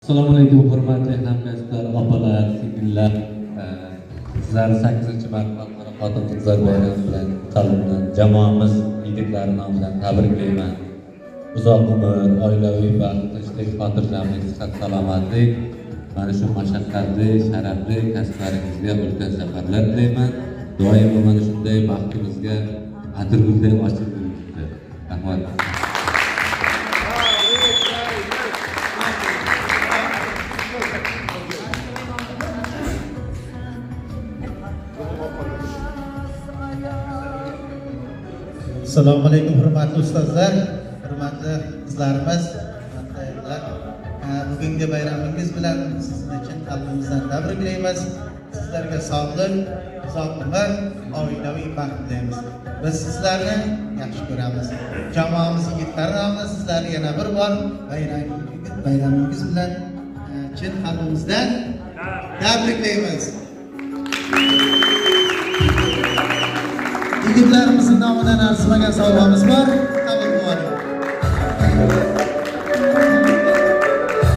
Assalomu alaykum hurmatli hamkasblar, opalar, singillar. Sizlarni 8-marta Xalqaro xotin-qizlar bayrami bilan qalbimdan jamoamiz yigitlari nomidan tabriklayman. Uzoq umr, oilaviy baxt, tinchlik, xotirjamlik, sihat, salomatlik, mana shu mashaqqatli, sharafli kasblaringizga ulkan zafarlar tilayman. Doimo mana shunday baxtimizga atirgulday ochib yuribdi. Rahmat. Assalomu alaykum hurmatli ustozlar, hurmatli qizlarimiz, hurmatli ayollar. Bugungi bayramingiz bilan sizlar uchun qalbimizdan tabriklaymiz. Sizlarga sog'lik, uzoq umr, oilaviy baxt tilaymiz. Biz sizlarni yaxshi ko'ramiz. Jamoamiz yigitlari nomidan sizlarni yana bir bor bayramingiz bilan chin qalbimizdan tabriklaymiz. Yigitlarimizning nomidan arzimagan sovg'amiz bor.